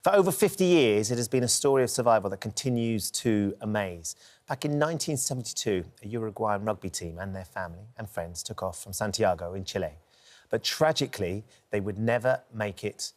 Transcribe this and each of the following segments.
For over 50 years, it has been a story of survival that continues to amaze. Back in 1972, a Uruguayan rugby team and their family and friends took off from Santiago in Chile. But tragically, they would never make it.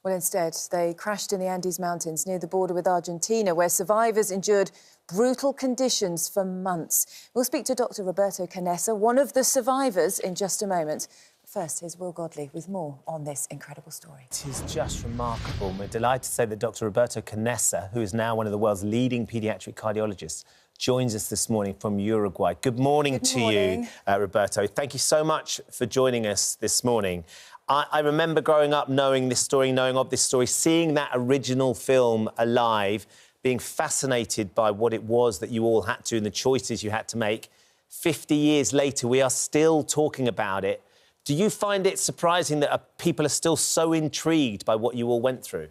Well, instead, they crashed in the Andes Mountains near the border with Argentina, where survivors endured brutal conditions for months. We'll speak to Dr. Roberto Canessa, one of the survivors, in just a moment. First, here's Will Godley with more on this incredible story. It is just remarkable. We're delighted to say that Dr. Roberto Canessa, who is now one of the world's leading paediatric cardiologists, joins us this morning from Uruguay. Good morning to you, Roberto. Thank you so much for joining us this morning. I remember growing up knowing this story, knowing of this story, seeing that original film alive, being fascinated by what it was that you all had to and the choices you had to make. 50 years later, we are still talking about it. Do you find it surprising that people are still so intrigued by what you all went through?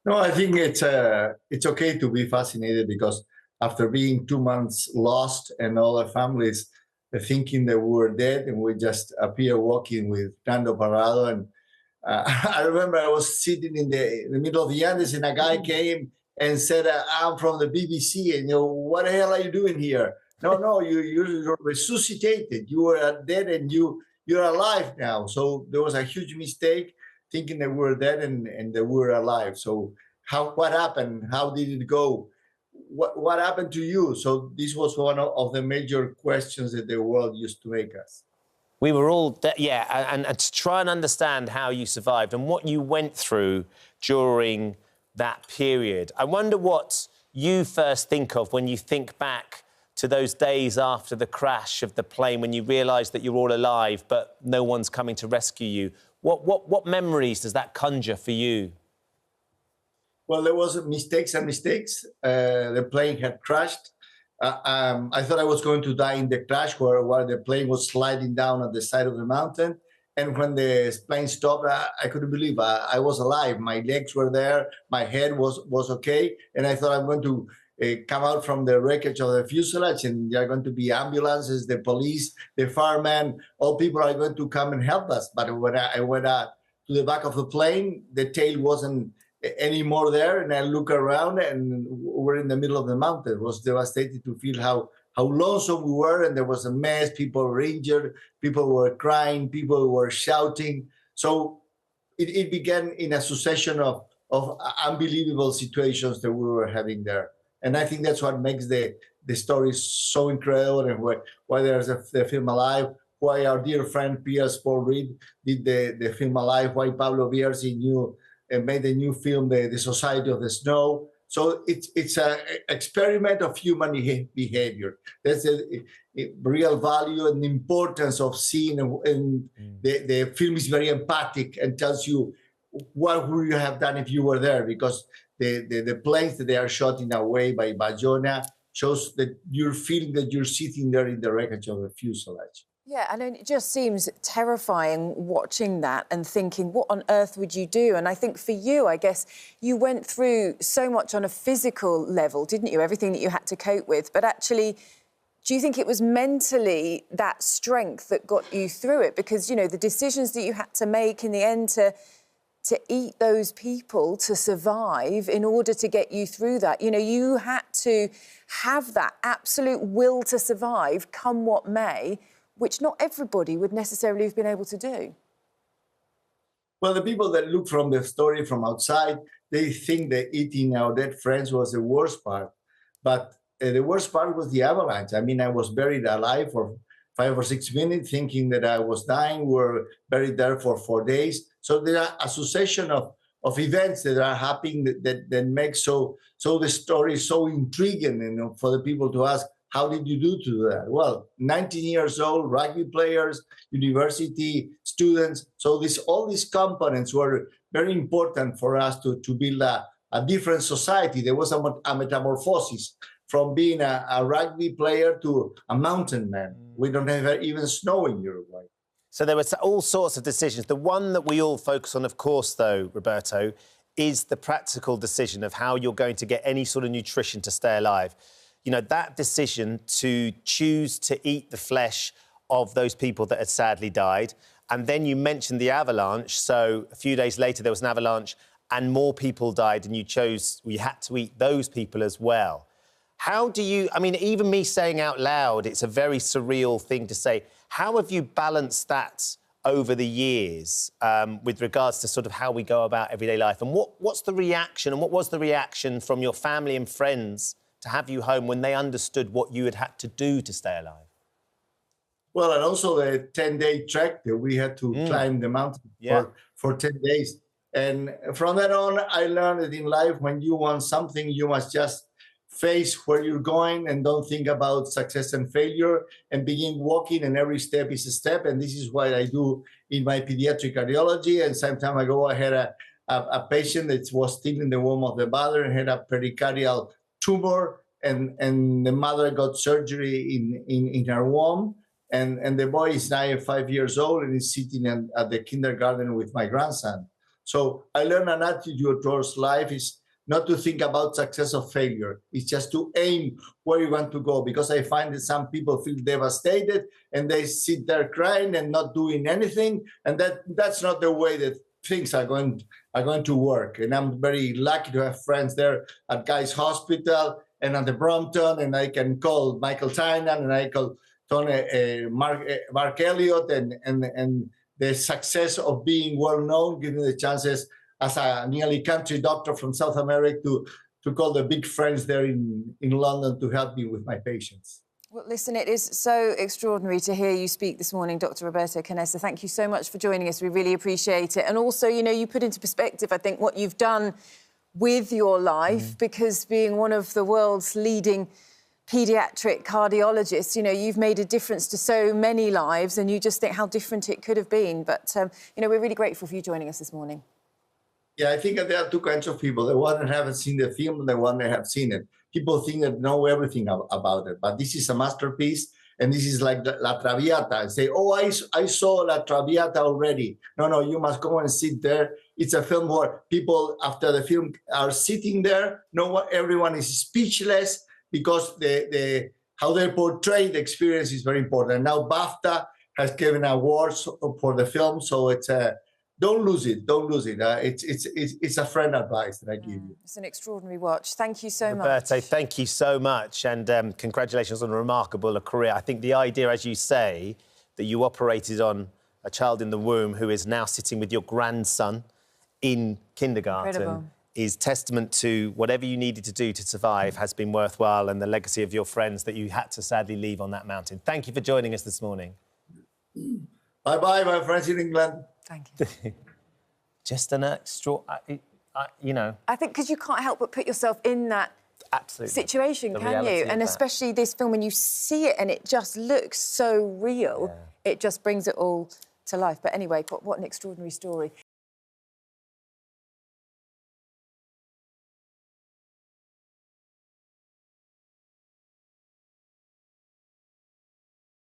No, I think it's okay to be fascinated, because after being 2 months lost and all our families thinking that we were dead, and we just appear walking with Nando Parado. And I remember I was sitting in the middle of the Andes, and a guy came and said, I'm from the BBC, and what the hell are you doing here? No, you're resuscitated. You were dead and you're alive now. So there was a huge mistake thinking that we were dead and that we were alive. So what happened? How did it go? What happened to you? So this was one of the major questions that the world used to make us. We were all, and to try and understand how you survived and what you went through during that period. I wonder what you first think of when you think back to those days after the crash of the plane, when you realise that you're all alive but no one's coming to rescue you. What memories does that conjure for you? Well, there was mistakes and mistakes. The plane had crashed. I thought I was going to die in the crash while the plane was sliding down at the side of the mountain. And when the plane stopped, I couldn't believe I was alive. My legs were there. My head was okay. And I thought I'm going to come out from the wreckage of the fuselage, and there are going to be ambulances, the police, the firemen, all people are going to come and help us. But when I went out to the back of the plane, the tail wasn't anymore there, and I look around and we're in the middle of the mountain. It was devastating to feel how lonesome we were, and there was a mess. People were injured, people were crying, people were shouting. So it began in a succession of unbelievable situations that we were having there. And I think that's what makes the story so incredible, and why there's the film alive, why our dear friend Piers Paul Reed did the film alive, why Pablo Bierzi made the new film, The Society of the Snow. So it's an experiment of human behavior. That's a real value and importance of seeing, and the film is very empathic and tells you what would you have done if you were there, because the planes that they are shot in a way by Bayona shows that you're feeling that you're sitting there in the wreckage of a fuselage. Yeah, and it just seems terrifying watching that and thinking, what on earth would you do? And I think for you, I guess, you went through so much on a physical level, didn't you? Everything that you had to cope with. But actually, do you think it was mentally that strength that got you through it? Because, the decisions that you had to make in the end to eat those people, to survive, in order to get you through that. You had to have that absolute will to survive, come what may, which not everybody would necessarily have been able to do. Well, the people that look from the story from outside, they think that eating our dead friends was the worst part. But the worst part was the avalanche. I mean, I was buried alive for 5 or 6 minutes, thinking that I was dying. We were buried there for 4 days. So there are a succession of events that are happening that make so the story so intriguing, for the people to ask, how did you do that? Well, 19 years old, rugby players, university students. So all these components were very important for us to build a different society. There was a metamorphosis from being a rugby player to a mountain man. We don't have even snow in Uruguay. So there were all sorts of decisions. The one that we all focus on, of course, though, Roberto, is the practical decision of how you're going to get any sort of nutrition to stay alive. That decision to choose to eat the flesh of those people that had sadly died, And then you mentioned the avalanche. So a few days later, there was an avalanche and more people died, and you had to eat those people as well. How do you, I mean, even me saying out loud, it's a very surreal thing to say. How have you balanced that over the years with regards to sort of how we go about everyday life? And what's the reaction, and what was the reaction from your family and friends to have you home when they understood what you had to do to stay alive? Well, and also the 10-day trek that we had to climb the mountain for 10 days. And from that on, I learned that in life, when you want something, you must just face where you're going and don't think about success and failure, and begin walking, and every step is a step. And this is what I do in my pediatric cardiology. And some time ago, I had a patient that was still in the womb of the mother and had a pericardial tumor, and the mother got surgery in her womb. And the boy is now 5 years old and is sitting at the kindergarten with my grandson. So I learned an attitude towards life is not to think about success or failure. It's just to aim where you want to go, because I find that some people feel devastated and they sit there crying and not doing anything. And that's not the way that things are going to work. And I'm very lucky to have friends there at Guy's Hospital and at the Brompton, and I can call Michael Tynan and I call Tony, Mark Elliott, and the success of being well known, giving the chances as a nearly country doctor from South America to call the big friends there in London to help me with my patients. Well, listen, it is so extraordinary to hear you speak this morning, Dr. Roberto Canessa. Thank you so much for joining us. We really appreciate it. And also, you know, you put into perspective, I think, what you've done with your life, because being one of the world's leading paediatric cardiologists, you know, you've made a difference to so many lives, and you just think how different it could have been. But, you know, we're really grateful for you joining us this morning. Yeah, I think that there are two kinds of people, the one that haven't seen the film and the one that have seen it. People think that know everything about it, but this is a masterpiece, and this is like La Traviata. And say, oh, I saw La Traviata already. No, you must go and sit there. It's a film where people, after the film, are sitting there. Everyone is speechless, because how they portray the experience is very important. And now BAFTA has given awards for the film, so it's don't lose it. Don't lose it. It's a friend advice that I give you. It's an extraordinary watch. Thank you so much. Roberto, thank you so much, and congratulations on a remarkable career. I think the idea, as you say, that you operated on a child in the womb who is now sitting with your grandson in kindergarten. Incredible. Is testament to whatever you needed to do to survive has been worthwhile, and the legacy of your friends that you had to sadly leave on that mountain. Thank you for joining us this morning. Bye-bye, my friends in England. Thank you. Just an extra, you know. I think because you can't help but put yourself in that situation, can you? And especially this film, when you see it and it just looks so real, it just brings it all to life. But anyway, what an extraordinary story.